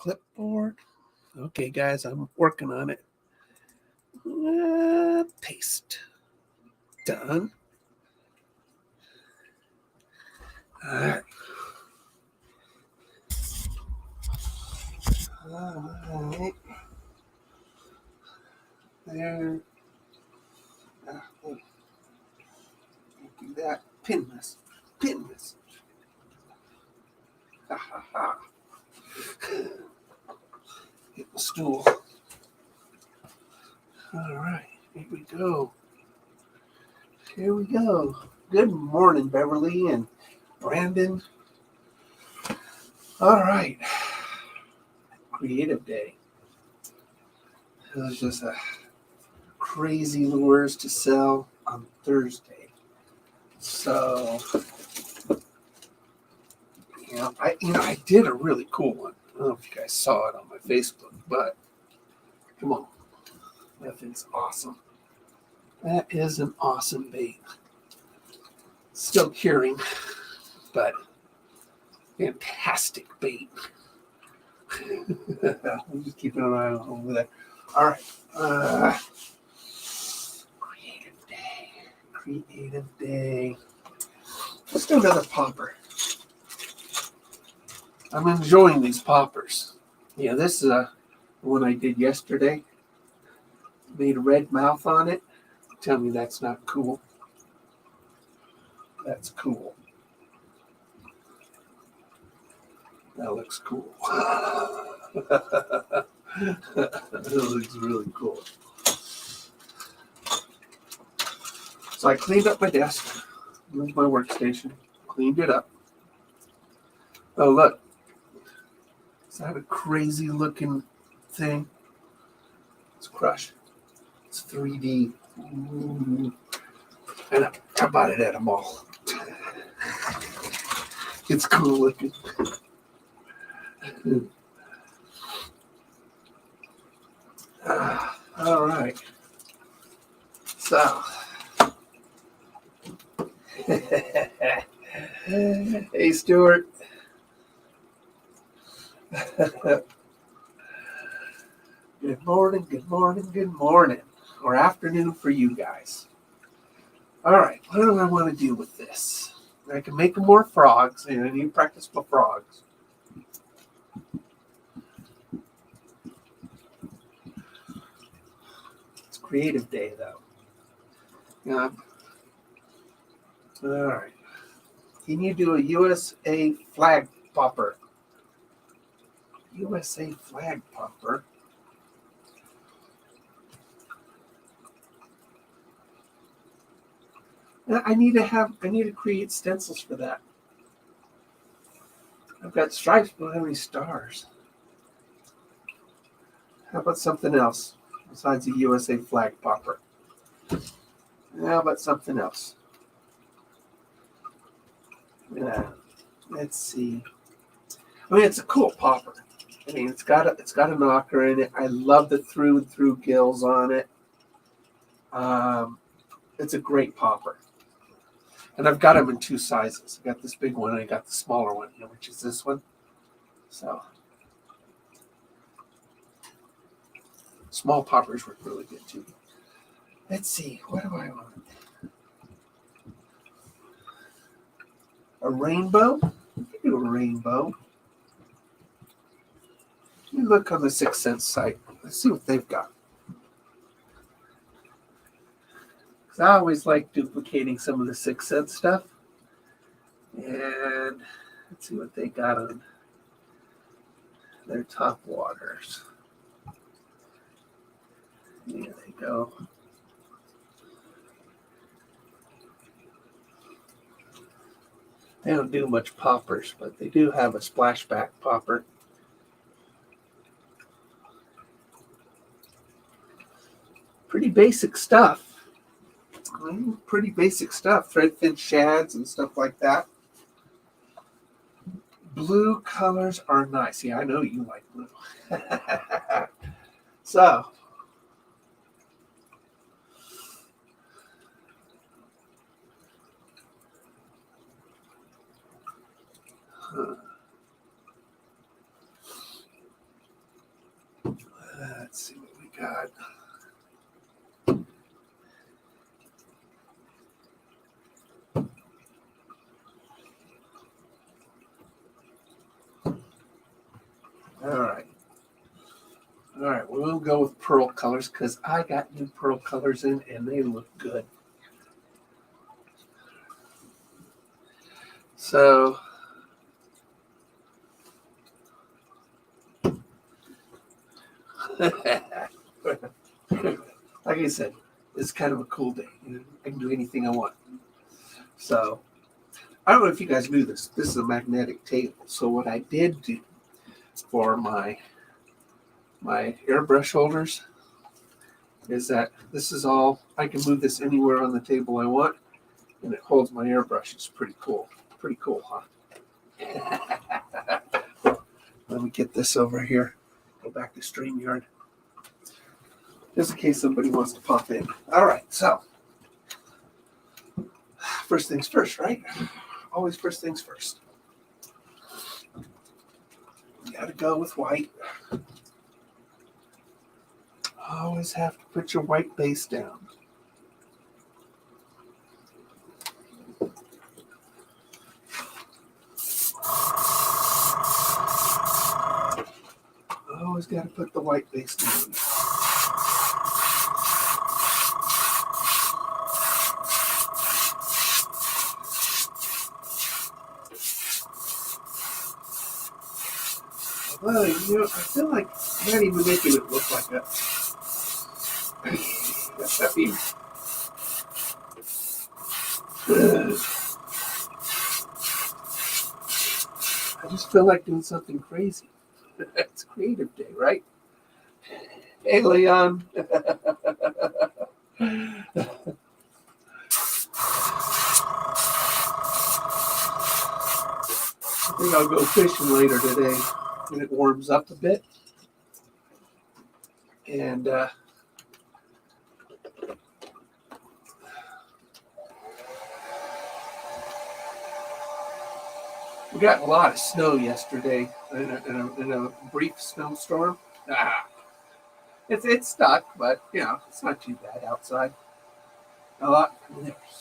clipboard. Okay, guys, I'm working on it. Paste. Done. All right. All right. There. Do that. Pin this. Pin this. Ha ha ha. Get the stool. All right. Here we go. Here we go. Good morning, Beverly and Brandon. All right. Creative day. It was just a crazy lures to sell on Thursday. So, I did a really cool one. I don't know if you guys saw it on my Facebook, but come on. That thing's awesome. That is an awesome bait. Still curing, but fantastic bait. I'm just keeping an eye on over there. All right. Creative day. Let's do another popper. I'm enjoying these poppers. Yeah, this is the one I did yesterday. Made a red mouth on it. Tell me that's not cool. That's cool. That looks cool. That looks really cool. So I cleaned up my desk. Moved my workstation. Cleaned it up. Oh, look. Is that a crazy looking thing? It's Crush. It's 3D. Ooh. And I bought it at a mall. It's cool looking. All right. So. Hey, Stuart. Good morning, good morning, good morning. Or afternoon for you guys. All right, what do I want to do with this? I can make more frogs, and I need to practice my frogs. It's creative day, though. Yeah. All right. Can you do a USA flag popper? USA flag popper. I need to create stencils for that. I've got stripes, but I don't have any stars. How about something else besides a USA flag popper? How about something else? Yeah, let's see. I mean, it's a cool popper. I mean, it's got a knocker in it. I love the through and through gills on it. It's a great popper. And I've got them in two sizes. I got this big one and I got the smaller one, which is this one. So small poppers work really good too. Let's see, what do I want? A rainbow? You can do a rainbow. You look on the 6th Sense site. Let's see what they've got. Because I always like duplicating some of the 6th Sense stuff. And let's see what they got on their top waters. There they go. They don't do much poppers, but they do have a splashback popper. Pretty basic stuff. Pretty basic stuff. Threadfin shads and stuff like that. Blue colors are nice. Yeah, I know you like blue. So. God. All right, we'll go with pearl colors because I got new pearl colors in and they look good. So, like I said, it's kind of a cool day. I can do anything I want. So, I don't know if you guys knew this. This is a magnetic table. So what I did do for my airbrush holders is that this is all, I can move this anywhere on the table I want, and it holds my airbrush. It's pretty cool. Pretty cool, huh? Let me get this over here. Go back to StreamYard. Just in case somebody wants to pop in. All right, so first things first, right? Always first things first. You gotta go with white. Always have to put your white base down. Always got to put the white base down. Well, you know, I feel like I'm not even making it look like that. I mean, I just feel like doing something crazy. It's creative day, right? Hey, Leon. I think I'll go fishing later today when it warms up a bit. And we got a lot of snow yesterday in a brief snowstorm. It's stuck, but you know it's not too bad outside.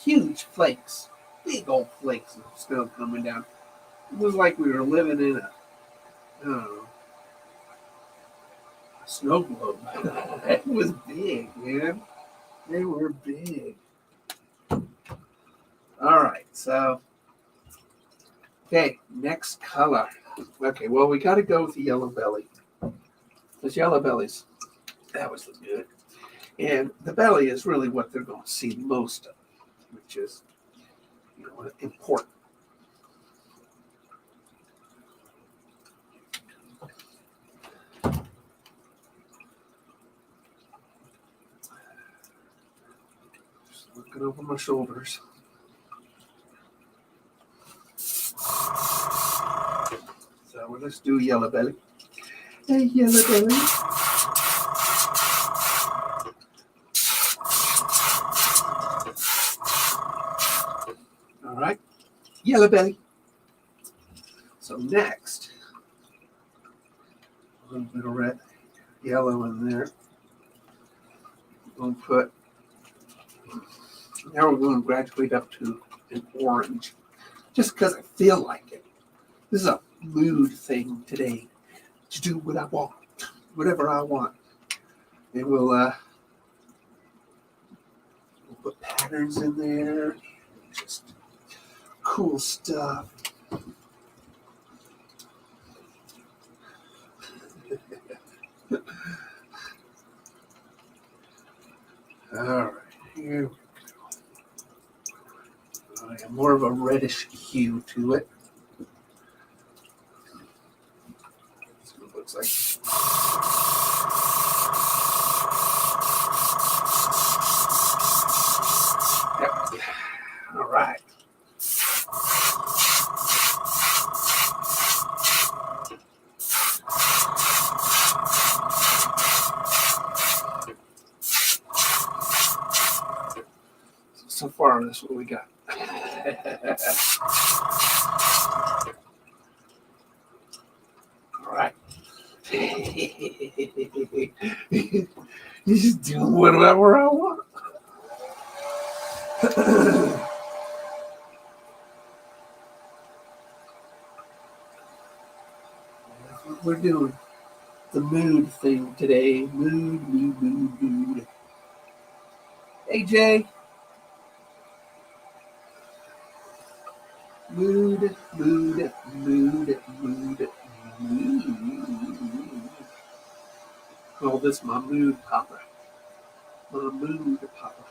Huge flakes, big old flakes of snow coming down. It was like we were living in a, I don't know, a snow globe. It was big, man. They were big. All right, so okay, next color. Okay, well we got to go with the yellow belly. Those yellow bellies, that was good. And the belly is really what they're going to see most of, which is, you know, important. Just looking over my shoulders. So we'll just do yellow belly. Hey, yellow belly. All right, yellow belly. So next, a little bit of red, yellow in there. We'll put, now we're going to graduate up to an orange, just because I feel like it. This is a mood thing today, to do what I want, whatever I want. And we'll put patterns in there, just cool stuff. All right, here we go. I have more of a reddish hue to it. That's what it looks like. Yep. All right. So far, that's what we got. All right. You just do whatever I want. That's what we're doing. The mood thing today. Mood. Hey, Jay. Mood. Call this my mood papa. My mood papa.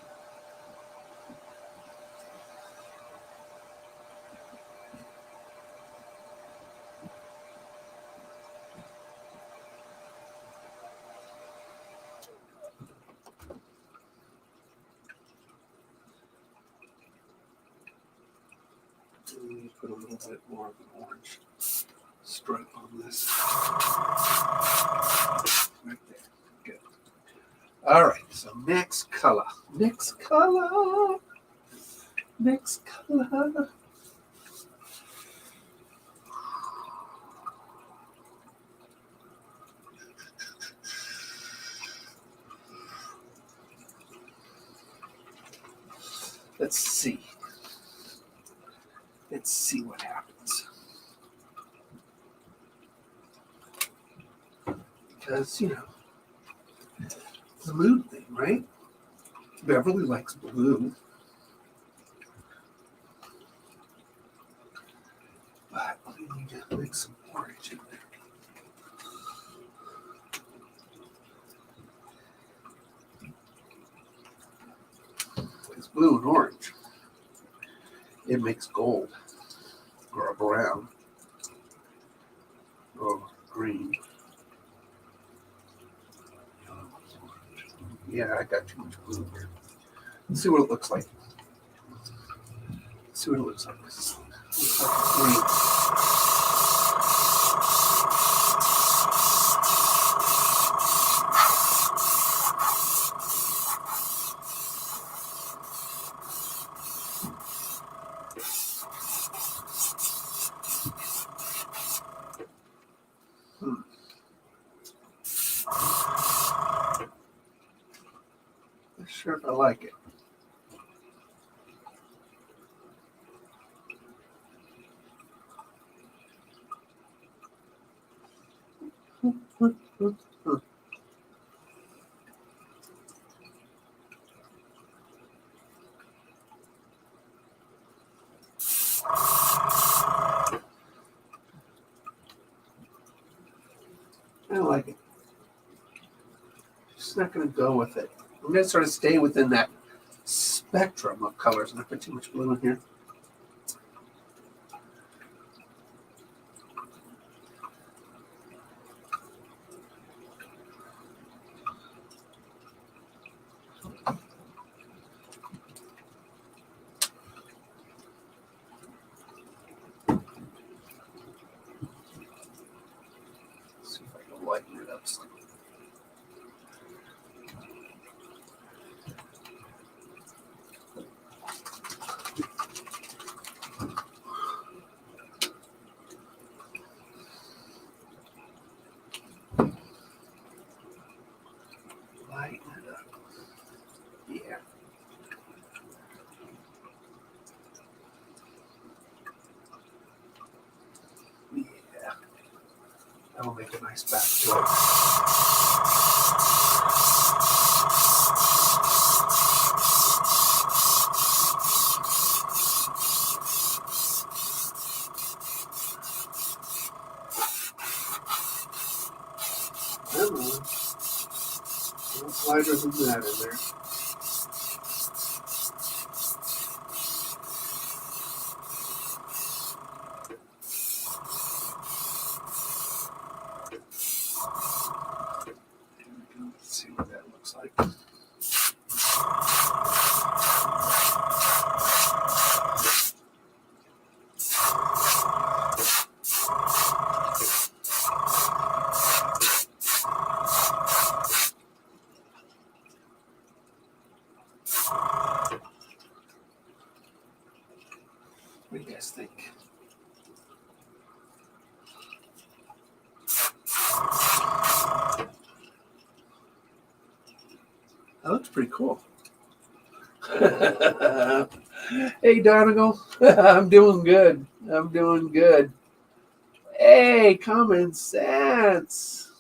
Let me put a little bit more of an orange stripe on this. Right there. Good. All right. So next color. Let's see. Let's see what happens. Because, it's a mood thing, right? Beverly likes blue. But we need to mix some orange in there. It's blue and orange. It makes gold. Or a brown. Or green. Yeah, I got too much blue here. Let's see what it looks like. It looks like green. Not sure if I like it. I don't like it. Just not going to go with it. I'm going to sort of stay within that spectrum of colors. Not put too much blue in here. Let's see if I can lighten it up slightly. Lighten it up. Yeah. Yeah. That'll make a nice back to it. Lighter than that in there. Let's see what that looks like. What do you guys think? That looks pretty cool. Hey, Donegal. I'm doing good. Hey, common sense.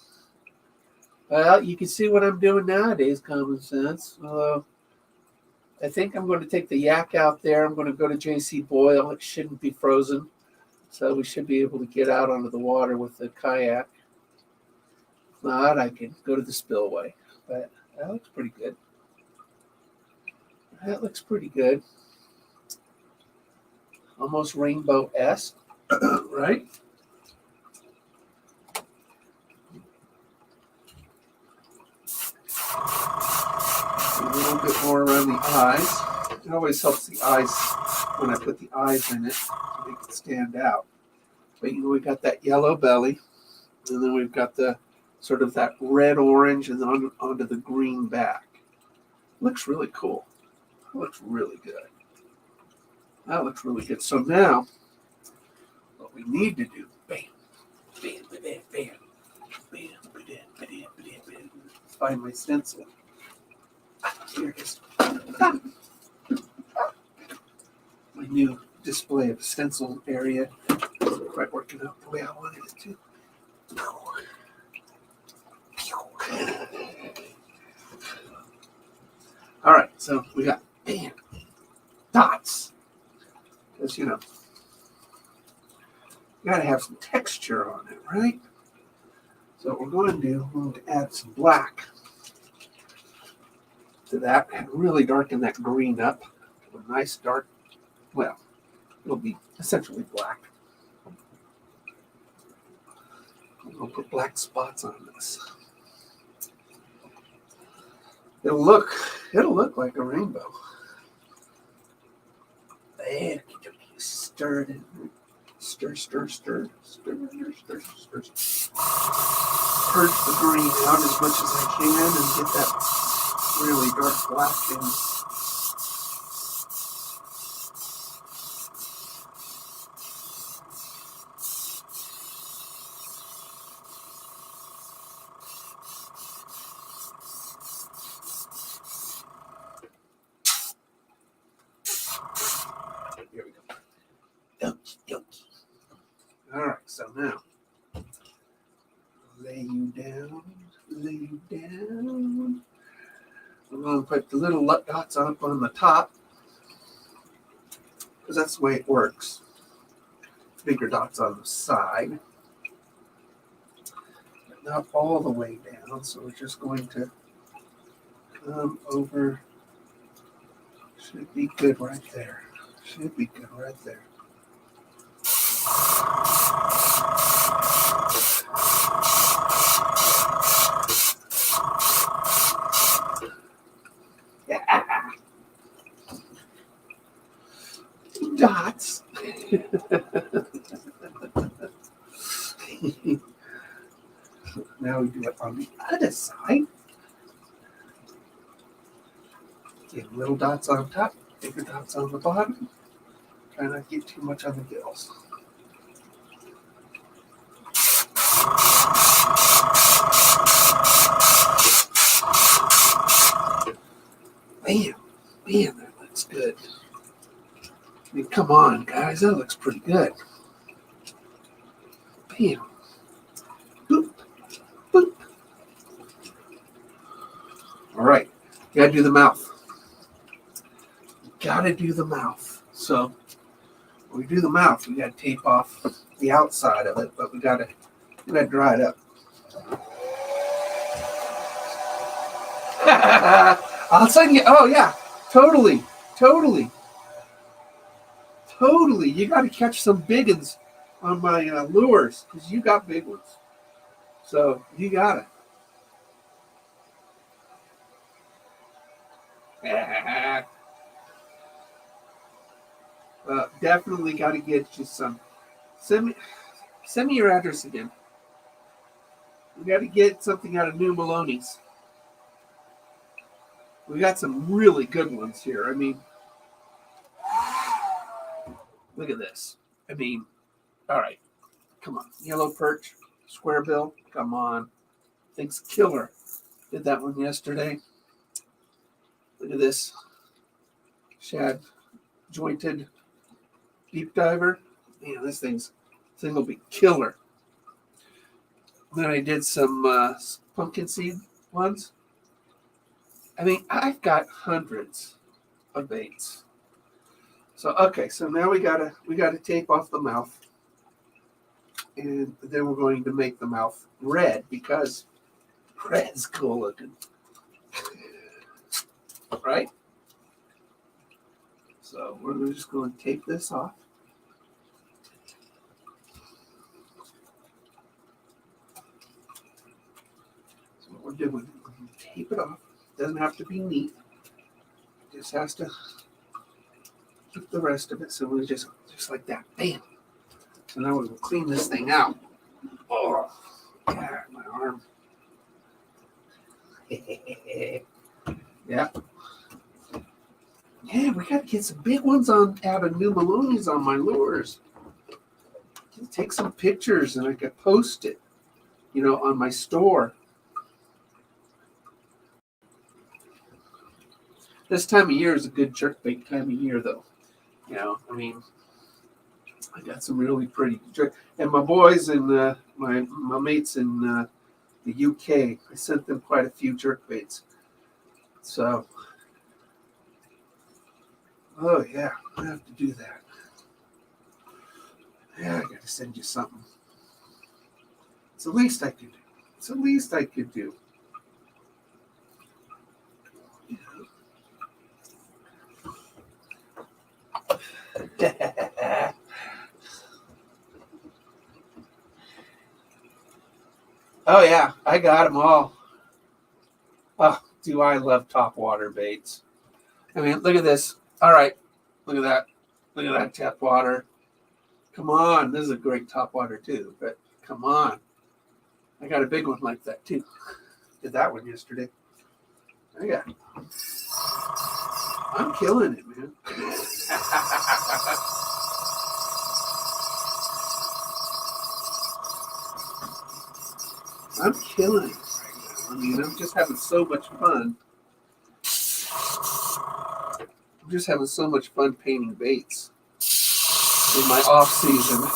Well, you can see what I'm doing nowadays, common sense. I think I'm going to take the yak out there. I'm going to go to JC Boyle. It shouldn't be frozen. So we should be able to get out onto the water with the kayak. If not, I can go to the spillway. But that looks pretty good. Almost rainbow-esque, right? A little bit more around the eyes. It always helps the eyes when I put the eyes in it to make it stand out. But we've got that yellow belly, and then we've got the sort of that red-orange, and then onto the green back. Looks really cool. That looks really good. So now, what we need to do, bam, find my stencil. Here it is. My new display of stencil area isn't quite working out the way I wanted it to. All right, so we got dots. Because, you got to have some texture on it, right? So what we're going to add some black to that and really darken that green up to a nice dark, well, it'll be essentially black. We'll put black spots on this. It'll look like a rainbow. And stir it in. Stir. Purge the green out as much as I can and get that really dark black in. Here we go. Dokey. All right, so now lay you down. I'm going to put the little dots up on the top because that's the way it works. Bigger dots on the side, but not all the way down. So we're just going to come over. Should be good right there. Yeah. Dots. Now we do it on the other side. Get little dots on top, bigger dots on the bottom. Try not to get too much on the gills. Bam, that looks good. I mean, come on, guys, that looks pretty good. Bam. Boop. All right, you gotta do the mouth. So when we do the mouth, we gotta tape off the outside of it, but we gotta dry it up. I'll send you. Oh yeah, totally. You got to catch some big ones on my lures because you got big ones. So you got it. Definitely got to get you some. Send me your address again. We got to get something out of New Maloney's. We got some really good ones here. I mean, look at this. I mean, all right. Come on. Yellow perch, square bill. Come on. Thing's killer. Did that one yesterday. Look at this shad jointed deep diver. Man, this thing will be killer. Then I did some pumpkin seed ones. I mean, I've got hundreds of baits. So okay, so now we gotta tape off the mouth, and then we're going to make the mouth red because red's cool looking, right? So we're just going to tape this off. So what we're doing, we're going to tape it off. Doesn't have to be neat. It just has to keep the rest of it. So we just like that. Bam. So now we will clean this thing out. Oh, yeah, my arm. Yeah. Yeah, we got to get some big ones out of New Maloney's on my lures. Take some pictures and I could post it, on my store. This time of year is a good jerkbait time of year, though. I mean, I got some really pretty jerk. And my boys and my mates in the UK, I sent them quite a few jerkbaits. So, oh yeah, I have to do that. Yeah, I got to send you something. It's the least I could do. It's the least I could do. Oh yeah, I got them all. Oh, do I love topwater baits? I mean, look at this. All right, look at that. Look at that tap water. Come on, this is a great topwater too. But come on, I got a big one like that too. Did that one yesterday. Yeah, I'm killing it, man. I'm killing it right now. I mean, I'm just having so much fun. I'm just having so much fun painting baits in my off season.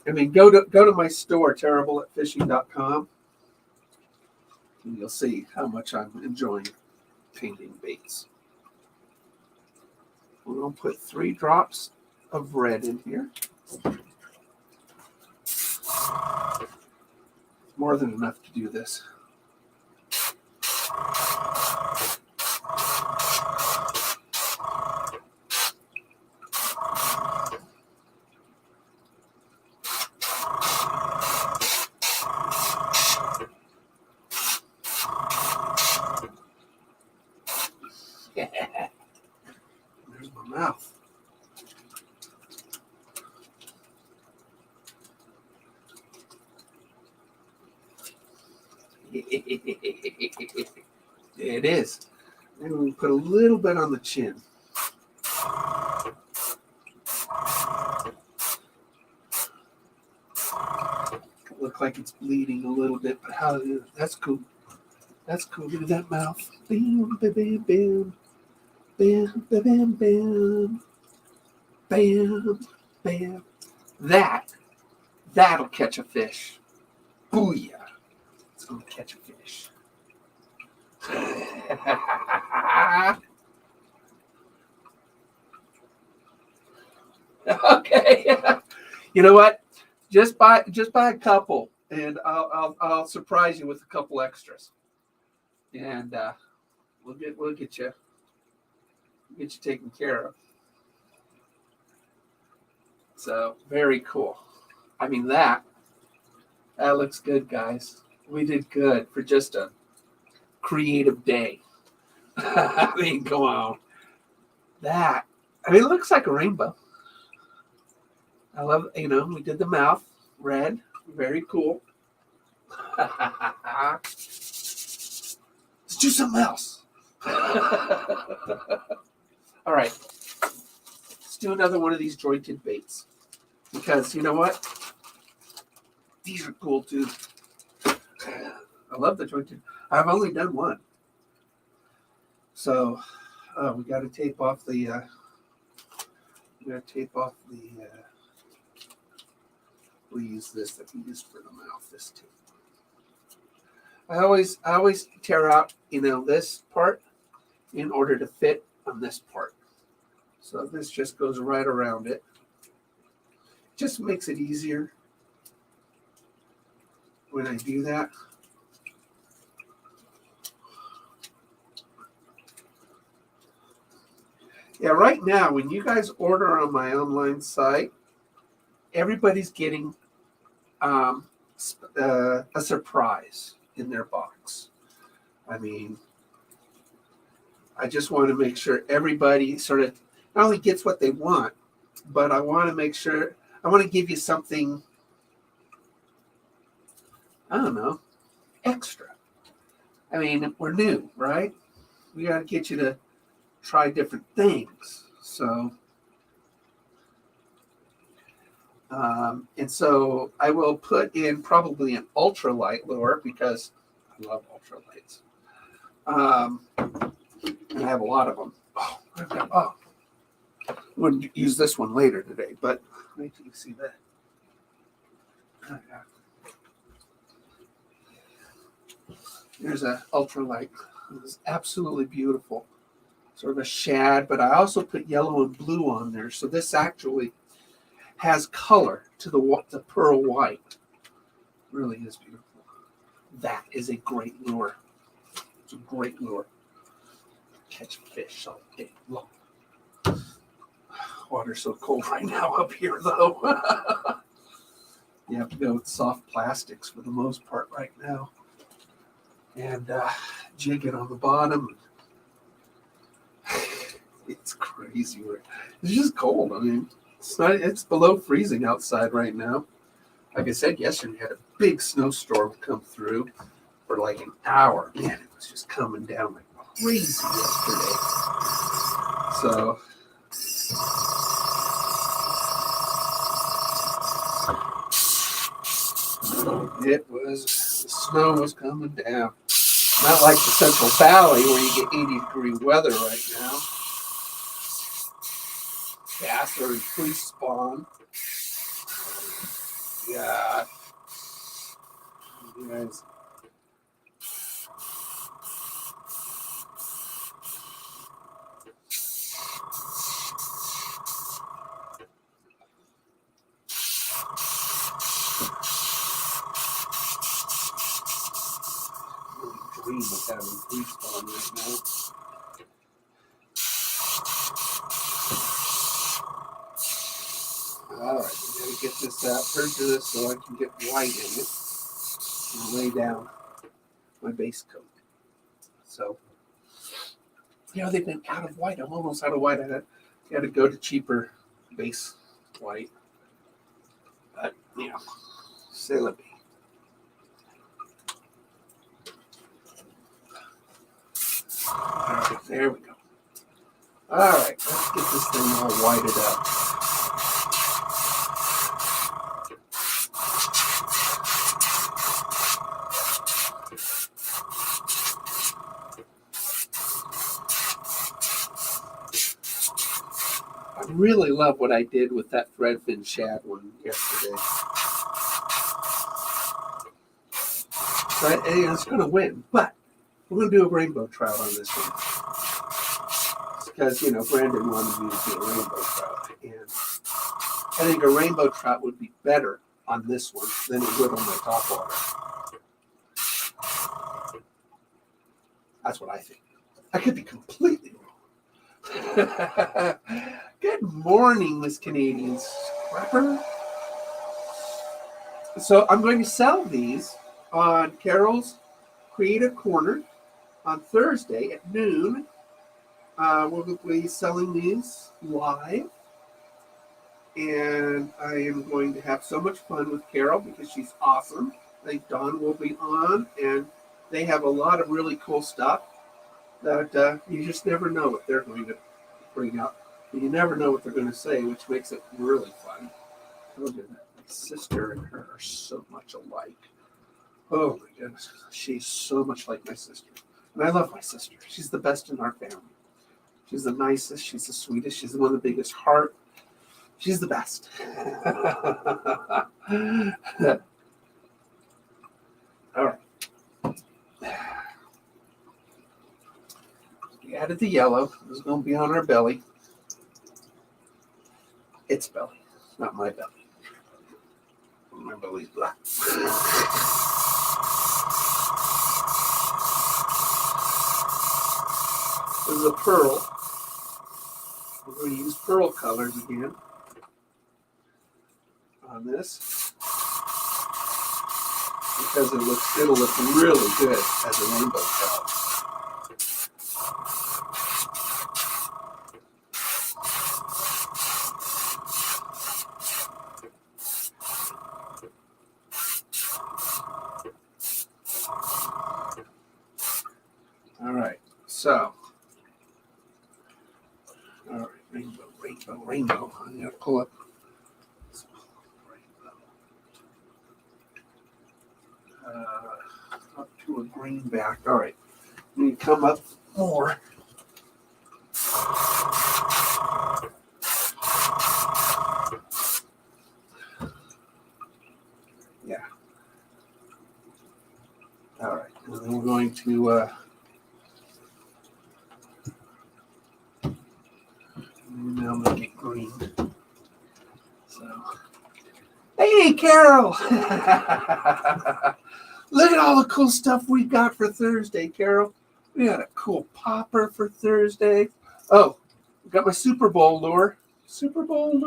I mean, go to my store, terribleatfishing.com, and you'll see how much I'm enjoying painting baits. We're going to put 3 drops of red in here. More than enough to do this. There's my mouth. It is. And we put a little bit on the chin. Look like it's bleeding a little bit, but how? That's cool. That's cool. Look at that mouth. Bam, bam, bam, bam, bam, bam, bam, bam, bam. That'll catch a fish. Booyah! It's gonna catch a fish. Okay. You know what? Just buy a couple, and I'll surprise you with a couple extras, and we'll get you taken care of. So very cool. I mean that looks good, guys. We did good for just a creative day. I mean, come on. It looks like a rainbow. I love, we did the mouth red. Very cool. Let's do something else. All right. Let's do another one of these jointed baits. Because you know what? These are cool too. I love the jointed. I've only done one. So we got to tape off the. We'll use this that we used for the mouth. This tape. I always tear out, this part in order to fit on this part. So this just goes right around it. Just makes it easier when I do that. Yeah, right now, when you guys order on my online site, everybody's getting a surprise in their box. I mean, I just want to make sure everybody sort of not only gets what they want, but I want to make sure, I want to give you something, I don't know, extra. I mean, we're new, right? We got to get you to try different things. So, and so I will put in probably an ultralight lure because I love ultralights. And I have a lot of them. I wouldn't use this one later today, but wait till you see that. Oh, yeah. There's an ultralight. It's absolutely beautiful. Sort of a shad, but I also put yellow and blue on there. So this actually has color to the pearl white. Really is beautiful. That is a great lure. It's a great lure. Catch fish all day long. Water's so cold right now up here, though. You have to go with soft plastics for the most part right now. And jig it on the bottom. It's crazy. It's just cold. I mean, it's below freezing outside right now. Like I said yesterday, we had a big snowstorm come through for like an hour. Man, it was just coming down like crazy yesterday. So the snow was coming down. Not like the Central Valley where you get 80-degree weather right now. Bass are in pre-spawn. Yeah. You guys. Dream of having pre-spawn right now. All right, we got to get this out, turn to this so I can get white in it and lay down my base coat. So, they've been out of white. I'm almost out of white. I got to go to cheaper base white. But, c'est la vie. All right, there we go. All right, let's get this thing all whited up. I really love what I did with that threadfin shad one yesterday. Right? And it's going to win, but we're going to do a rainbow trout on this one. Because, Brandon wanted me to do a rainbow trout. And I think a rainbow trout would be better on this one than it would on my topwater. That's what I think. I could be completely wrong. Good morning, Miss Canadian Scrapper. So I'm going to sell these on Carol's Creative Corner on Thursday at noon. We'll be selling these live. And I am going to have so much fun with Carol because she's awesome. I think Dawn will be on. And they have a lot of really cool stuff that you just never know what they're going to bring up. You never know what they're going to say, which makes it really fun. Look at that. My sister and her are so much alike. Oh my goodness. She's so much like my sister. And I love my sister. She's the best in our family. She's the nicest. She's the sweetest. She's the one with the biggest heart. She's the best. All right. We added the yellow. It's going to be on our belly. Its belly, not my belly. My belly's black. This is a pearl. We're going to use pearl colors again on this because it'll look really good as a rainbow trout. All right, so, all right, rainbow. I'm going to pull up. Up to a greenback. All right, we need to come up more. Yeah. All right, and then we're going to now make it green. So, hey, Carol! Look at all the cool stuff we got for Thursday, Carol. We had a cool popper for Thursday. Oh, we got my Super Bowl lure. Super Bowl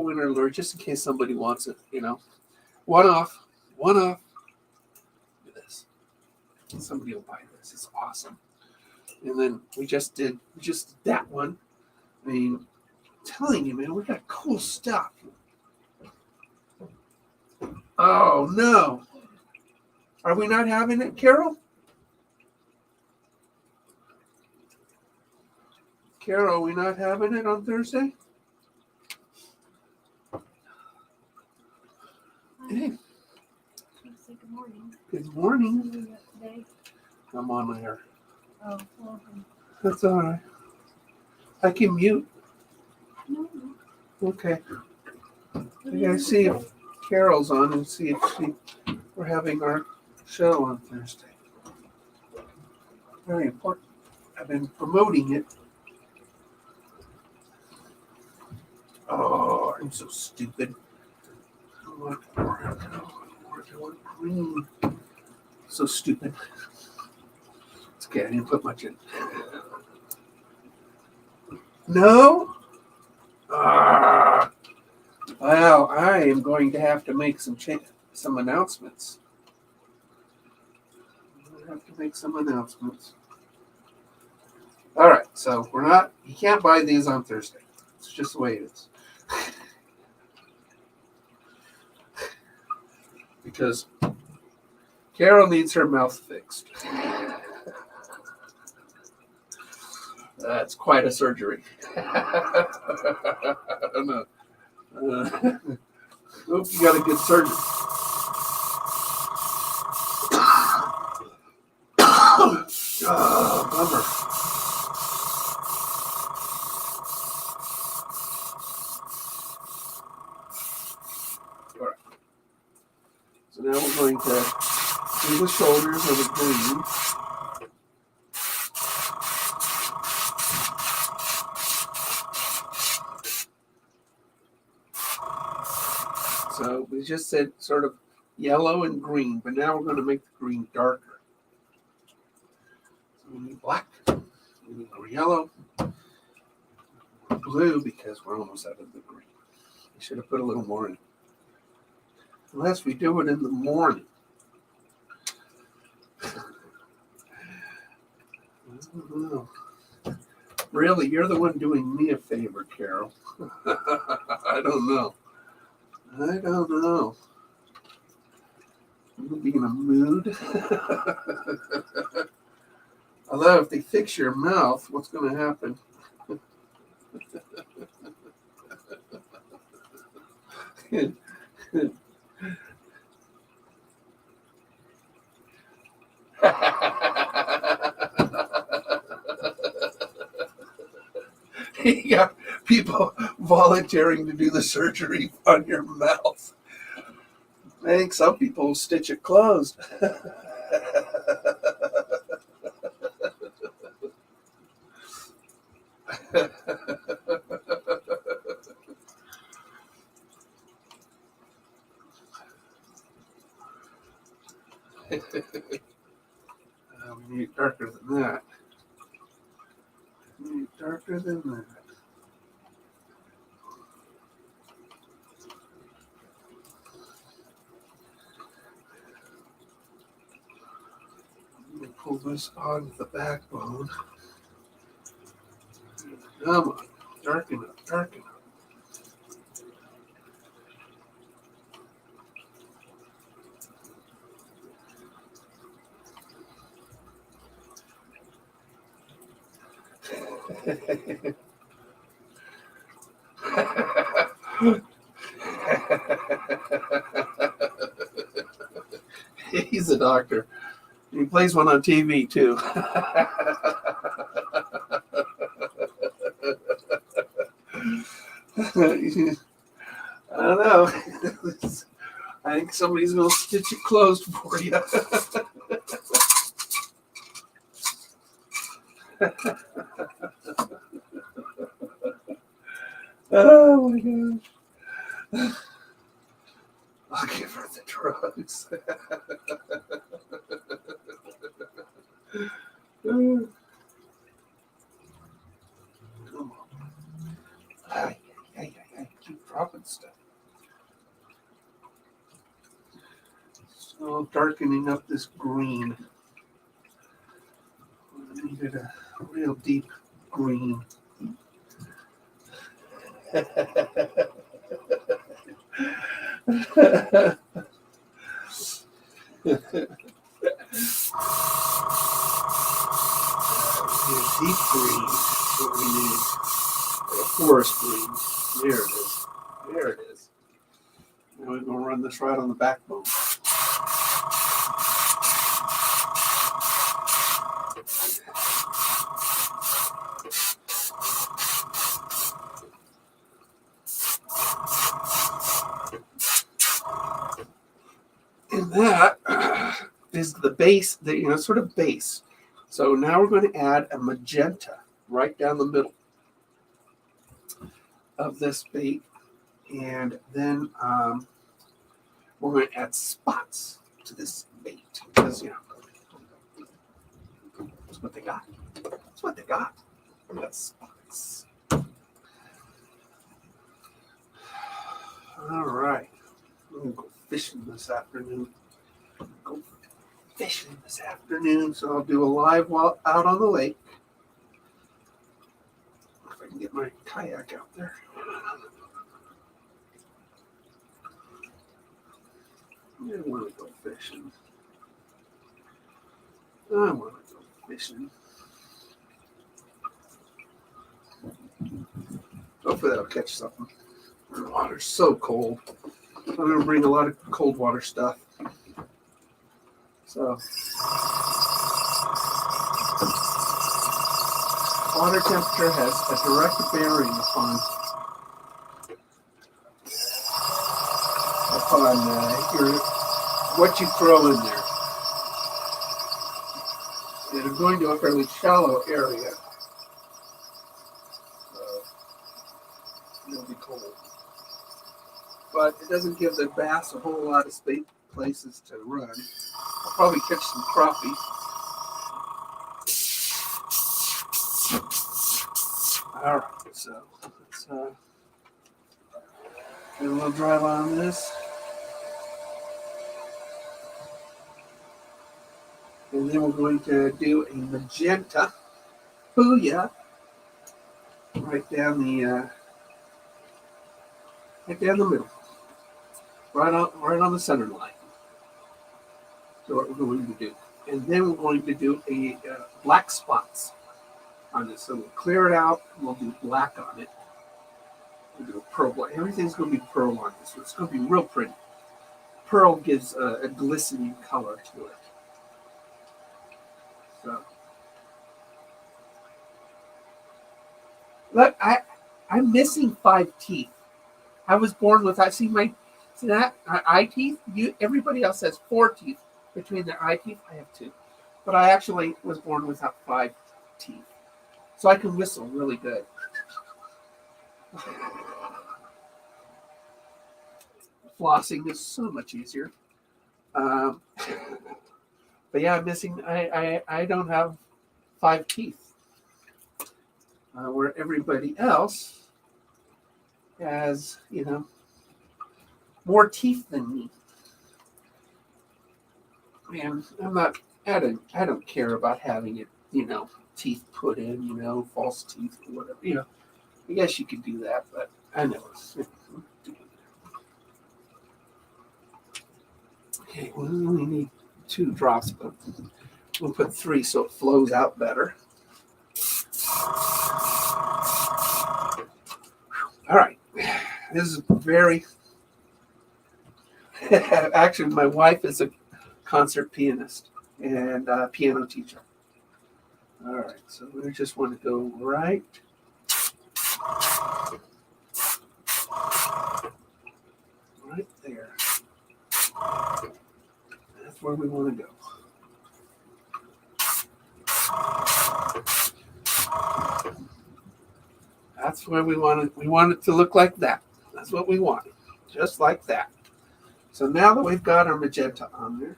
winner lure, just in case somebody wants it, you know. One off. Look at this. Somebody will buy this. It's awesome. And then we just did that one. I mean, I'm telling you, man, we got cool stuff. Oh, no. Are we not having it, Carol? Carol, are we not having it on Thursday? Hey. Say good morning. Good morning. Today? I'm on air. Oh, well. That's all right. I can mute. No. Okay. I gotta see if Carol's on and see if we're having our show on Thursday. Very important. I've been promoting it. Oh, I'm so stupid. I want green. So stupid. It's okay, I didn't put much in. No? Well, I am going to have to make some announcements. All right, so you can't buy these on Thursday. It's just the way it is. Because Carol needs her mouth fixed. That's quite a surgery. I don't know. Hope you got a good surgeon. Oh, bummer. All right. So now we're going to do the shoulders of the green. So we just said sort of yellow and green, but now we're going to make the green darker. So we need black, we need more yellow, blue because we're almost out of the green. We should have put a little more in. Unless we do it in the morning. I don't know. Really, you're the one doing me a favor, Carol. I don't know. I'm going to be in a mood. Although if they fix your mouth, what's going to happen? You got people volunteering to do the surgery on your mouth. I think some people will stitch it closed. We need darker than that. We need darker than that. I'm going to pull this onto the backbone. Come on, darken up, darken up. He's a doctor. He plays one on TV too. I don't know. I think somebody's going to stitch it closed for you. Oh my gosh. I'll give her the drugs. Come on. Ay, keep dropping stuff. So darkening up this green. I needed a real deep green. Deep green is what we need. Or a forest green. There it is. There it is. Now we're going to run this right on the backbone. And that is the base, sort of base. So now we're going to add a magenta right down the middle of this bait. And then we're going to add spots to this bait. Because, that's what they got. That's what they got. We got spots. All right. I'm going to go fishing this afternoon. So I'll do a live while out on the lake. If I can get my kayak out there. I want to go fishing. Hopefully that'll catch something. The water's so cold. I'm going to bring a lot of cold water stuff. So, water temperature has a direct bearing upon what you throw in there. And I'm going to a fairly shallow area, so it'll be cold. But it doesn't give the bass a whole lot of places to run. I'll probably catch some crappie. All right, so let's get a little drive on this. And then we're going to do a magenta. Booyah! Right down the middle. Right on the center line. So what we're going to do. And then we're going to do a black spots on this. So we'll clear it out. We'll do black on it. We'll do a pearl black. Everything's going to be pearl on this. So it's going to be real pretty. Pearl gives a glistening color to it. Look, I'm missing 5 teeth. I was born with. See that eye teeth. Everybody else has 4 teeth between their eye teeth. I have 2, but I actually was born without 5 teeth, so I can whistle really good. Flossing is so much easier. Um, but yeah, I'm missing. I don't have 5 teeth, where everybody else has more teeth than me. And I don't care about having it, teeth put in, false teeth or whatever. I guess you could do that, but I never. Okay, we only need 2 drops, but we'll put 3 so it flows out better. All right, this is very. Actually, my wife is a concert pianist and piano teacher. All right, so we just want to go right there. That's where we want to go. That's where we want it. We want it to look like that. That's what we want, just like that. So now that we've got our magenta on there,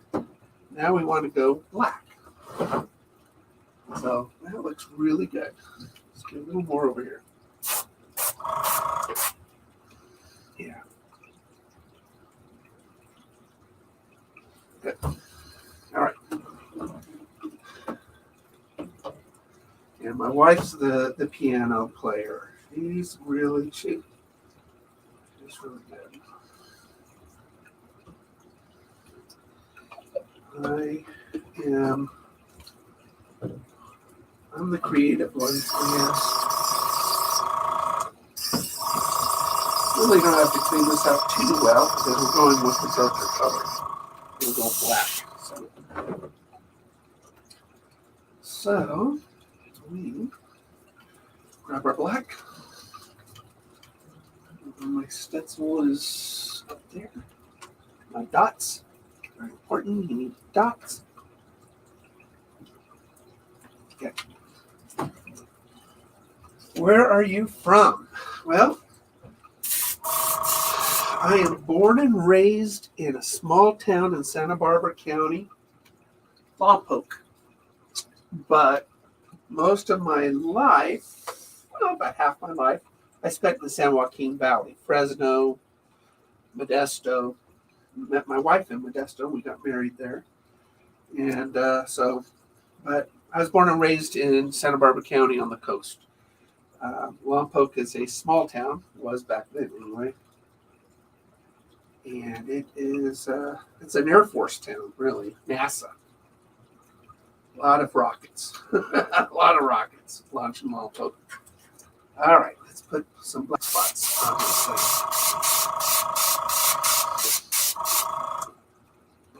now we want to go black. So that looks really good. Let's get a little more over here. Yeah. Good. All right. And my wife's the piano player. She's really cheap. She's really good. I'm the creative one, I guess. Really don't have to clean this up too well because we're going with the darker color. We'll go black. So we grab our black. My stencil is up there. My dots. Very important. You need dots. Okay. Where are you from? Well, I am born and raised in a small town in Santa Barbara County, Lompoc. But most of my life, about half my life, I spent in the San Joaquin Valley, Fresno, Modesto. Met my wife in Modesto. We got married there. And but I was born and raised in Santa Barbara County on the coast. Lompoc is a small town, was back then anyway. And it's an Air Force town, really. NASA. A lot of rockets. A lot of rockets launching Lompoc. All right, let's put some black spots on this thing.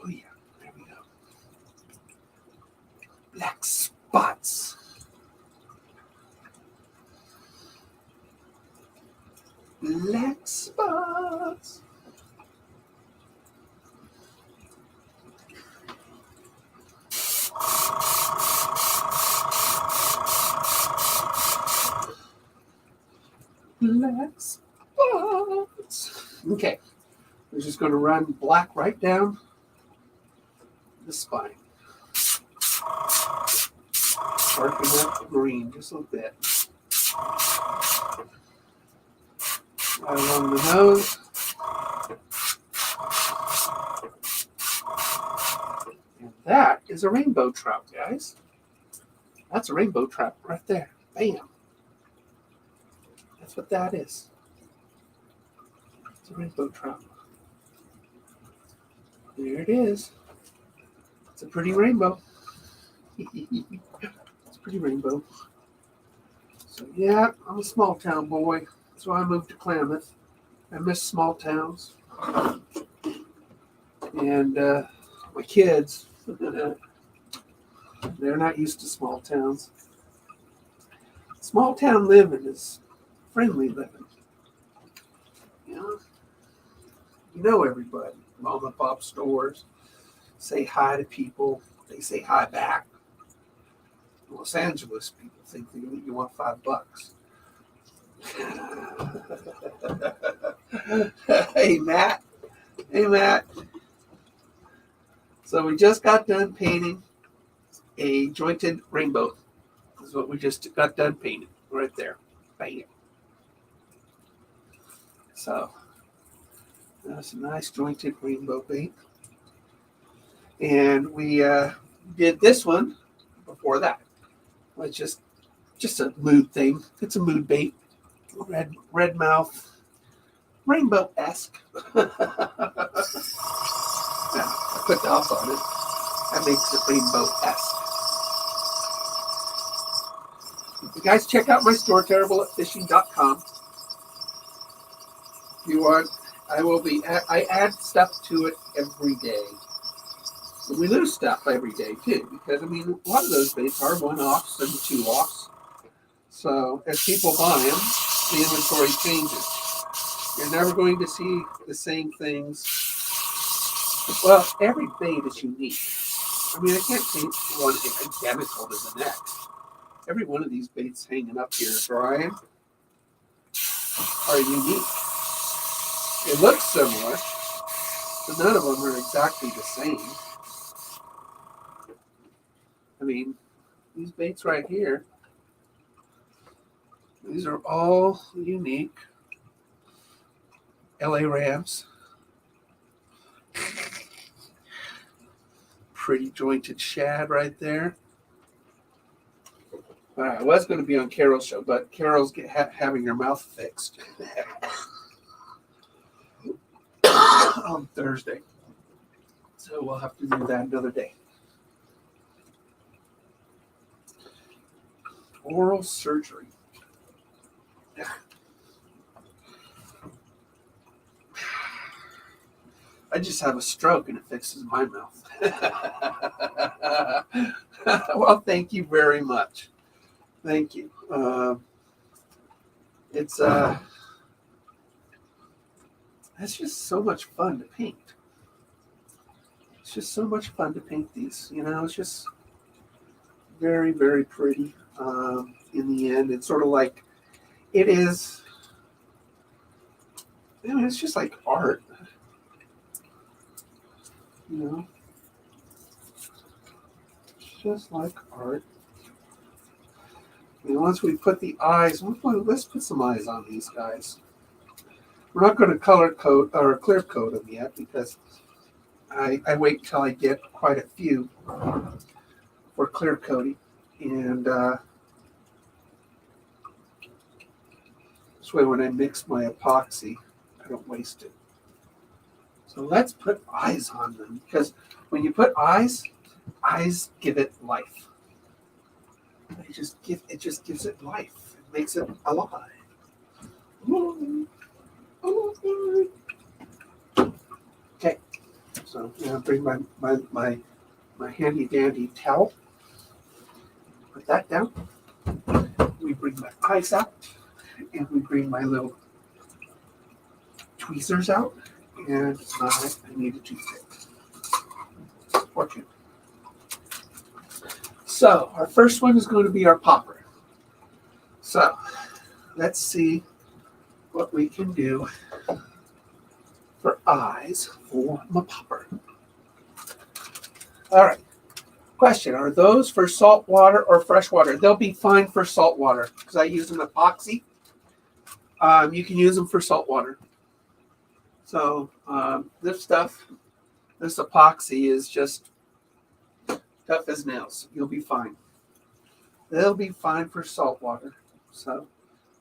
Oh yeah, there we go. Black spots. Black spots. Black spots. Okay, we're just going to run black right down the spine. Darken up the green just a little bit. Right along the nose. And that is a rainbow trout, guys. That's a rainbow trout right there. Bam. That's what that is. It's a rainbow trout. There it is. It's a pretty rainbow. It's a pretty rainbow. So yeah, I'm a small town boy. That's why I moved to Klamath. I miss small towns. And my kids, they're not used to small towns. Small town living is friendly living. You know everybody. Mom and pop stores. Say hi to people. They say hi back. Los Angeles people think you want $5. Hey Matt. Hey Matt. So we just got done painting a jointed rainbow. This is what we just got done painting right there. Bam. So that's a nice jointed rainbow bait. And we did this one before that. It's just a mood thing. It's a mood bait. Red mouth. Rainbow-esque. Yeah, I put dots on it. That makes it rainbow-esque. You guys check out my store, terribleatfishing.com. If you want, I add stuff to it every day. But we lose stuff every day too, because a lot of those baits are one-offs and two-offs. So as people buy them, the inventory changes. You're never going to see the same things. Well, every bait is unique. I can't paint one identical to the next. Every one of these baits hanging up here, Brian, are unique. They look similar, but none of them are exactly the same. These baits right here, these are all unique. LA Rams. Pretty jointed shad right there. I was going to be on Carol's show, but Carol's having her mouth fixed on Thursday. So we'll have to do that another day. Oral surgery. I just have a stroke and it fixes my mouth. Well, thank you very much. Thank you. It's just so much fun to paint. It's just so much fun to paint these. It's just very, very pretty. In the end, it's sort of like it is. It's just like art. It's just like art. Once we put the eyes, let's put some eyes on these guys. We're not going to color coat or clear coat them yet because I wait until I get quite a few for clear coating. And this way when I mix my epoxy, I don't waste it. So let's put eyes on them because when you put eyes give it life. It just gives it life. It makes it alive. Okay, so I'm gonna bring my handy dandy towel. Put that down. We bring my eyes out, and we bring my little tweezers out, and I need a toothpick. Fortune. So our first one is going to be our popper. So let's see what we can do for eyes for my popper. All right. Question, are those for salt water or fresh water? They'll be fine for salt water because I use an epoxy. You can use them for salt water. So this epoxy is just tough as nails. You'll be fine. They'll be fine for salt water. So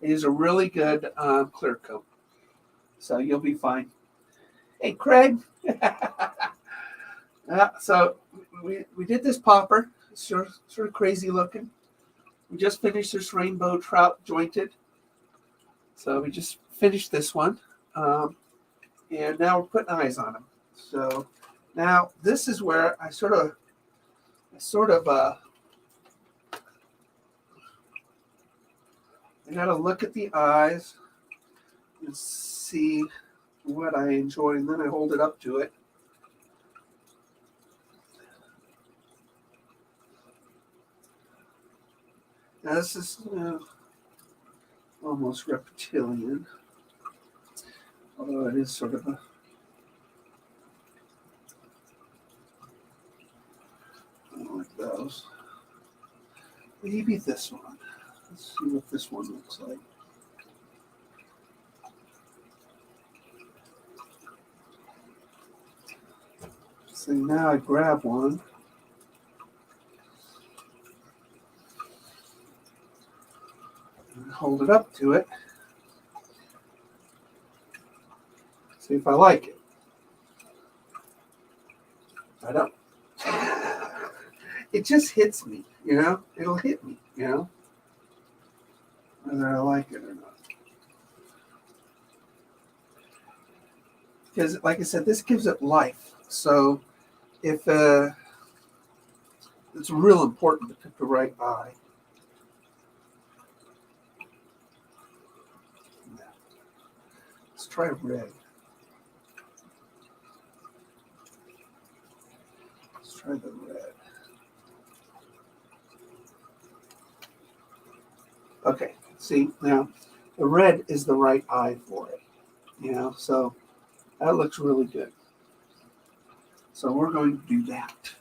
it is a really good clear coat. So you'll be fine. Hey, Craig. So we did this popper. It's sort of crazy looking. We just finished this rainbow trout jointed. So we just finished this one. And now we're putting eyes on them. So now this is where I sort of I gotta look at the eyes and see what I enjoy, and then I hold it up to it. Now this is almost reptilian, although it is sort of a I don't like those. Maybe this one. Let's see what this one looks like. So now I grab one. And hold it up to it. See if I like it. I don't. It just hits me, you know? It'll hit me, you know? Whether I like it or not. Because, like I said, this gives it life. So, if it's real important to pick the right eye. Let's try red. Let's try the red. Okay, see, now the red is the right eye for it, you know, so that looks really good. So we're going to do that.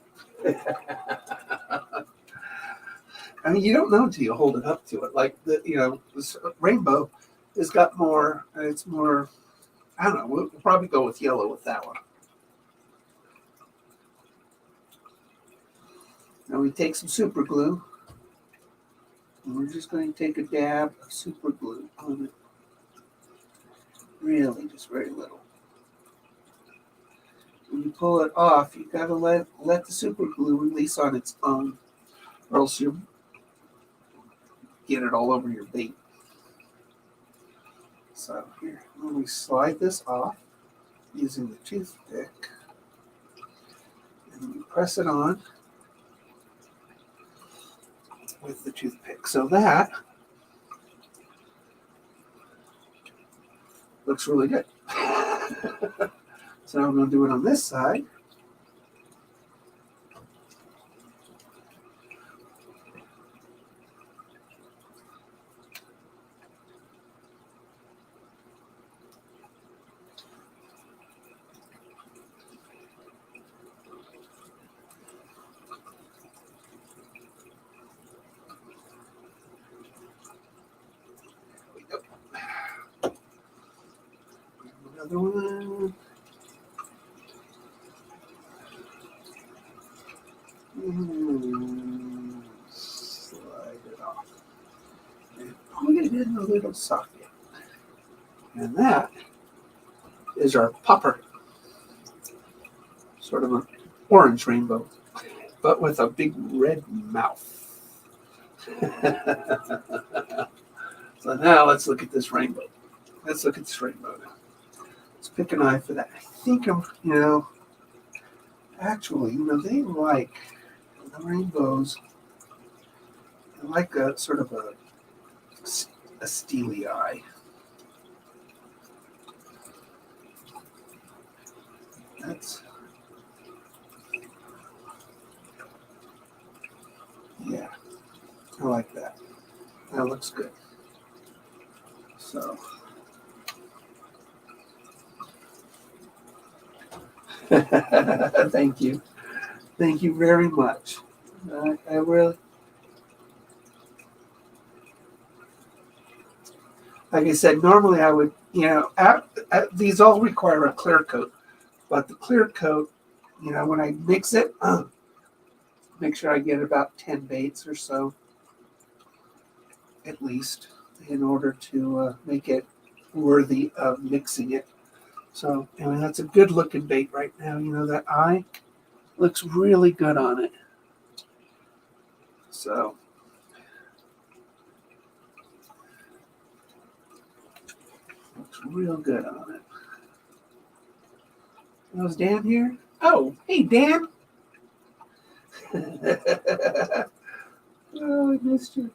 I mean, you don't know until you hold it up to it. Like, this rainbow has got more, it's more, I don't know, we'll probably go with yellow with that one. Now we take some super glue. And we're just going to take a dab of super glue on it. Really, just very little. When you pull it off, you gotta let the super glue release on its own, or else you'll get it all over your bait. So here, when we slide this off using the toothpick, and we press it on with the toothpick. So that looks really good. So I'm going to do it on this side. Another one. Slide it off. And put it in the little socket. And that is our popper. Sort of an orange rainbow, but with a big red mouth. So now let's look at this rainbow. Let's look at this rainbow now. Let's pick an eye for that. I think actually, they like the rainbows. They like a sort of a steely eye. Yeah, I like that. That looks good. So, thank you. Thank you very much. I really, like I said, normally I would, these all require a clear coat, but the clear coat, when I mix it, make sure I get about 10 baits or so, at least, in order to make it worthy of mixing it. So, that's a good looking bait right now. That eye looks really good on it. So, looks real good on it. Oh, is Dan here? Oh, hey, Dan. Oh, I missed you.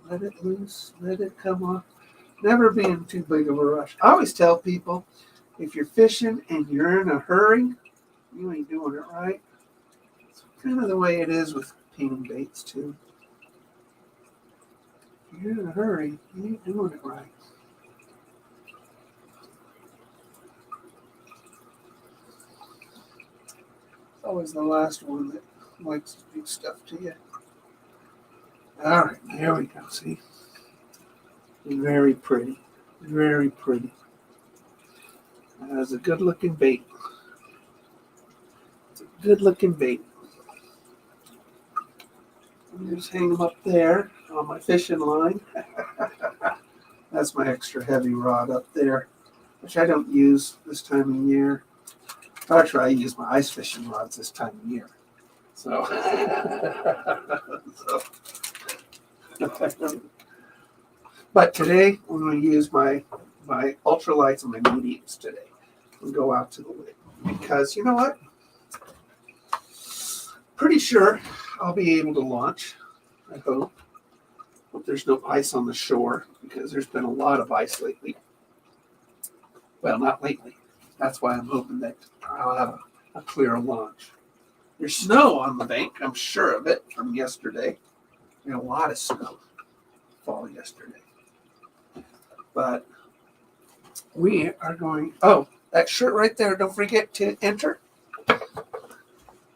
let it loose, let it come off. Never be in too big of a rush. I always tell people, if you're fishing and you're in a hurry, you ain't doing it right. It's kind of the way it is with painting baits too. If you're in a hurry, you ain't doing it right. It's always the last one that likes to do stuff to you. All right, here we go. See? Very pretty. Very pretty. That's a good looking bait. It's a good looking bait. I'm just hang them up there on my fishing line. That's my extra heavy rod up there, which I don't use this time of year. Actually, I use my ice fishing rods this time of year. So, but today I'm going to use my ultralights and my mediums today and go out to the lake because you know what? Pretty sure I'll be able to launch. I hope. Hope there's no ice on the shore because there's been a lot of ice lately. Well, not lately. That's why I'm hoping that I'll have a clear launch. There's snow on the bank, I'm sure of it, from yesterday. We had a lot of snow fall yesterday. But we are going, oh, that shirt right there, don't forget to enter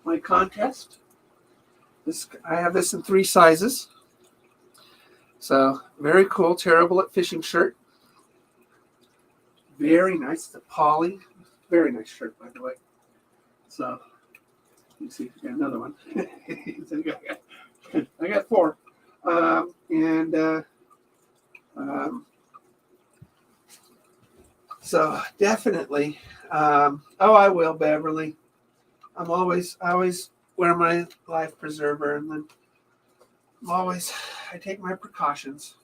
my contest. I have this in 3 sizes. So, very cool, Terrible at Fishing shirt. Very nice, the poly. Very nice shirt, by the way. So, let's see if we got another one. I got 4. So definitely, I will, Beverly. I always wear my life preserver, and then I take my precautions.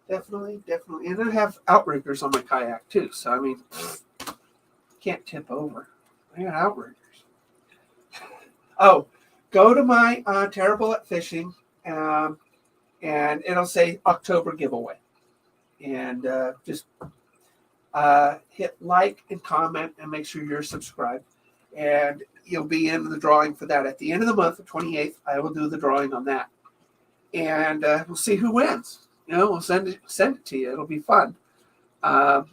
Definitely. And I have outriggers on my kayak too. So I mean, can't tip over. I got outriggers. Oh, go to my Terrible at Fishing, and it'll say October giveaway, and just hit like and comment and make sure you're subscribed, and you'll be in the drawing for that. At the end of the month, the 28th, I will do the drawing on that, and we'll see who wins. We'll send it to you. It'll be fun. And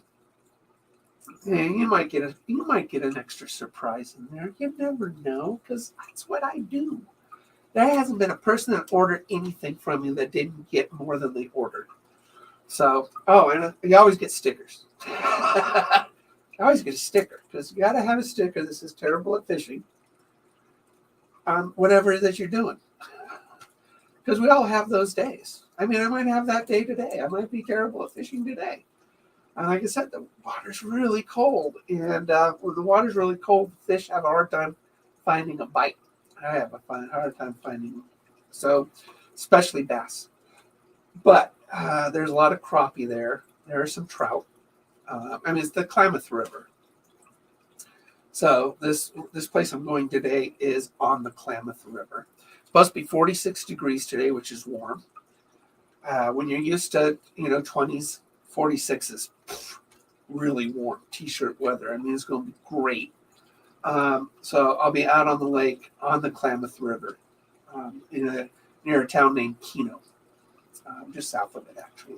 you might get an extra surprise in there. You never know, because that's what I do. There hasn't been a person that ordered anything from me that didn't get more than they ordered. So, and you always get stickers. I always get a sticker, because you got to have a sticker that says Terrible at Fishing on whatever that you're doing. Because we all have those days. I mean, I might have that day today. I might be terrible at fishing today. And like I said, the water's really cold. And when the water's really cold, fish have a hard time finding a bite. I have a hard time finding them. So, especially bass. But there's a lot of crappie there. There are some trout. It's the Klamath River. So this place I'm going today is on the Klamath River. It's supposed to be 46 degrees today, which is warm. When you're used to 20s, 46 is really warm t-shirt weather. I mean, it's going to be great. So I'll be out on the lake on the Klamath River, near a town named Keno, just south of it actually.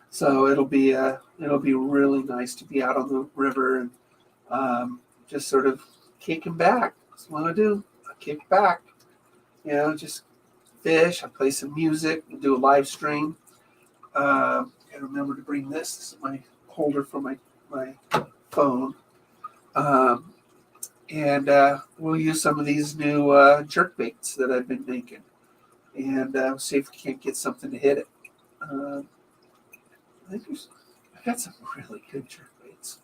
So it'll be really nice to be out on the river and just sort of kicking back. That's what I do. I kick back. Just fish. I play some music. We'll do a live stream. I remember to bring this. This is my holder for my phone. And we'll use some of these new jerkbaits that I've been making, and see if we can't get something to hit it. I got some really good jerkbaits.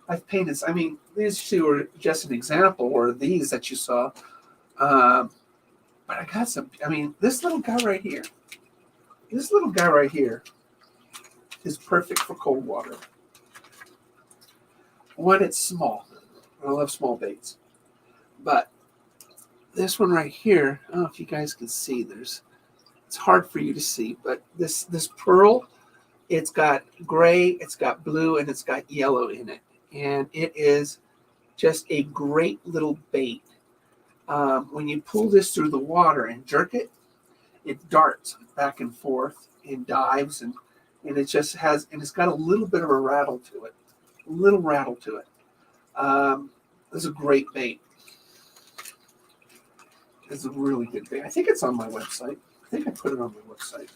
I've painted. I mean, these 2 are just an example, or these that you saw. But I got some. I mean, this little guy right here. This little guy right here is perfect for cold water. One, it's small. I love small baits. But this one right here, I don't know if you guys can see, there's It's hard for you to see, but this pearl, it's got gray, it's got blue, and it's got yellow in it. And it is just a great little bait. When you pull this through the water and jerk it, it darts back and forth and dives, and it just has, and it's got a little bit of a rattle to it. A little rattle to it. It's a great bait. It's a really good bait. I think it's on my website. I think I put it on my website.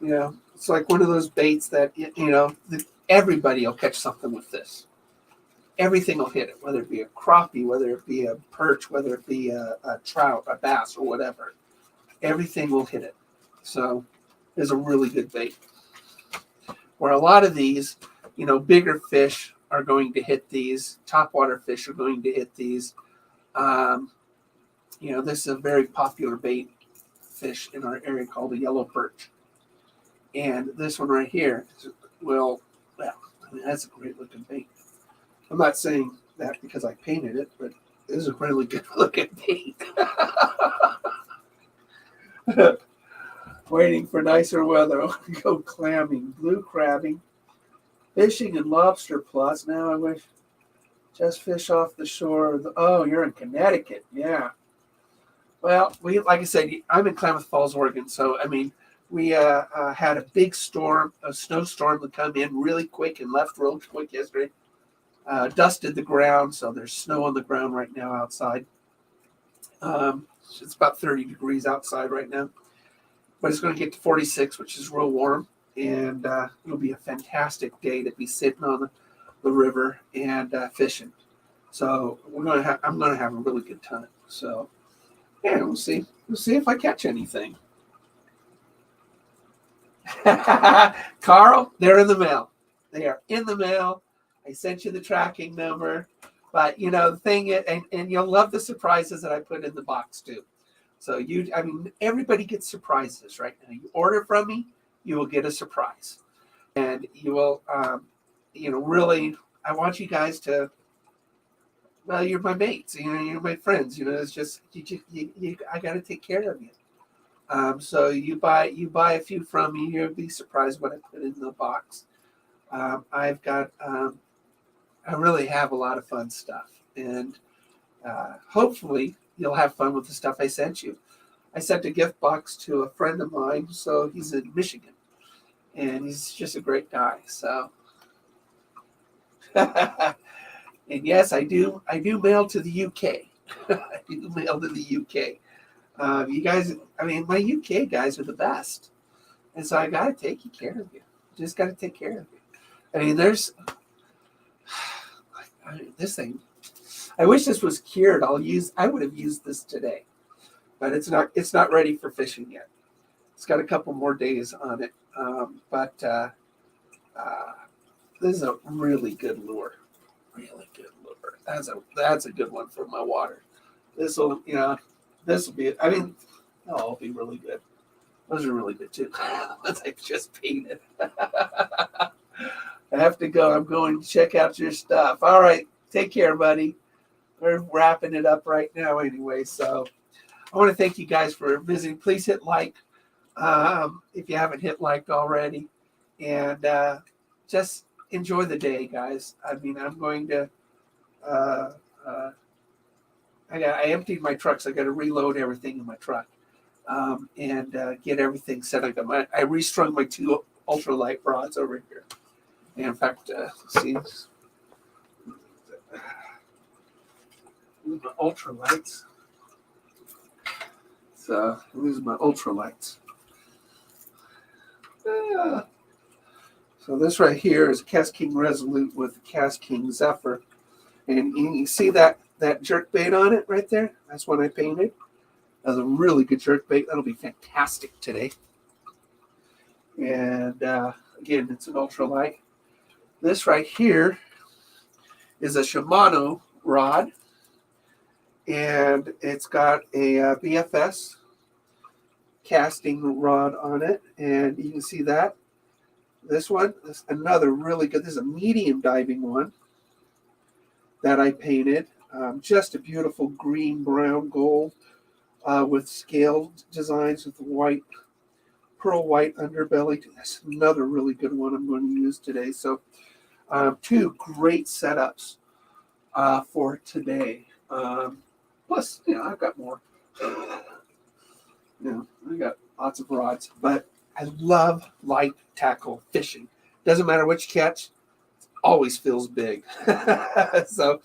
Yeah, it's like one of those baits that, everybody will catch something with this. Everything will hit it, whether it be a crappie, whether it be a perch, whether it be a trout, a bass, or whatever. Everything will hit it. So it's a really good bait. Where a lot of these, bigger fish are going to hit these. Topwater fish are going to hit these. This is a very popular bait fish in our area called a yellow perch. And this one right here, that's a great looking bait. I'm not saying that because I painted it, but this is a really good looking bait. Waiting for nicer weather. Go clamming, blue crabbing, fishing and lobster plots. Now I wish just fish off the shore. Oh, you're in Connecticut. Yeah. Well, like I said, I'm in Klamath Falls, Oregon. So, we had a big storm, a snowstorm that come in really quick and left real quick yesterday. Dusted the ground, so there's snow on the ground right now outside. It's about 30 degrees outside right now. But it's going to get to 46, which is real warm. And it'll be a fantastic day to be sitting on the river and fishing. So I'm going to have a really good time. So, yeah, we'll see. We'll see if I catch anything. Carl, they're in the mail. They are in the mail. I sent you the tracking number. But, the thing is, and you'll love the surprises that I put in the box, too. So, everybody gets surprises right now. You order from me, you will get a surprise. And you will, really, I want you guys to, well, you're my mates. You're my friends. It's just, I got to take care of you. So you buy a few from me, you'll be surprised what I put in the box. I've got, I really have a lot of fun stuff, and hopefully you'll have fun with the stuff I sent you. I sent a gift box to a friend of mine, so he's in Michigan, and he's just a great guy. So, and yes, I do mail to the UK. I do mail to the UK. You guys, my UK guys are the best. And so I got to take care of you. Just got to take care of you. This thing, I wish this was cured. I would have used this today, but it's not ready for fishing yet. It's got a couple more days on it. But this is a really good lure. Really good lure. That's a good one for my water. This will be, they'll all be really good. Those are really good too. Ones I just painted. I have to go. I'm going to check out your stuff. All right. Take care, buddy. We're wrapping it up right now anyway. So I want to thank you guys for visiting. Please hit like if you haven't hit like already. And just enjoy the day, guys. I'm going to I emptied my truck, so I got to reload everything in my truck and get everything set up. I restrung my 2 ultralight rods over here. And in fact, let's see. My ultralights. So these are my ultralights. So this right here is Cast King Resolute with Cast King Zephyr. And you see that jerkbait on it right there? That's one I painted. That's a really good jerkbait. That'll be fantastic today. And again, it's an ultralight. This right here is a Shimano rod. And it's got a BFS casting rod on it. And you can see that. This one is another really good. This is a medium diving one that I painted. Just a beautiful green, brown, gold. with scaled designs with white, pearl white underbelly. That's another really good one I'm going to use today. So two great setups for today. Plus, I've got more. I got lots of rods, but I love light tackle fishing. Doesn't matter which catch, always feels big. So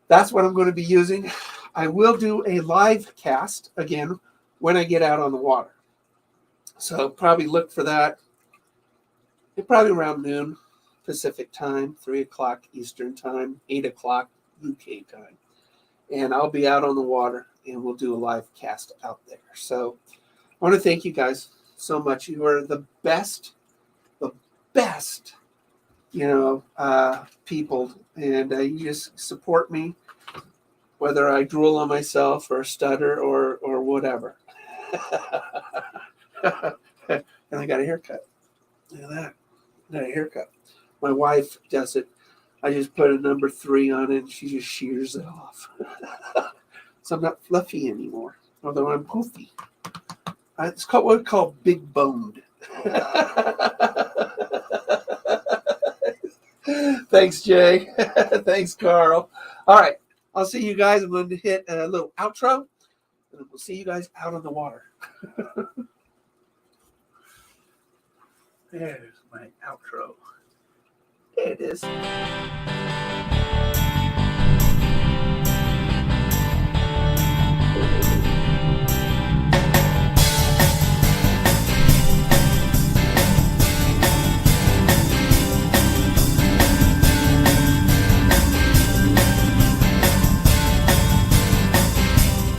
that's what I'm going to be using. I will do a live cast again when I get out on the water. So probably look for that. Probably around noon Pacific time, 3 o'clock Eastern time, 8 o'clock UK time. And I'll be out on the water and we'll do a live cast out there. So I want to thank you guys so much. You are the best, people. And you just support me, whether I drool on myself or stutter or whatever. And I got a haircut. Look at that. I got a haircut. My wife does it. I just put a number 3 on it and she just shears it off. So I'm not fluffy anymore, although I'm poofy. It's called what we call big boned. Thanks, Jay. Thanks, Carl. All right. I'll see you guys. I'm going to hit a little outro, and we'll see you guys out on the water. There's my outro. There it is.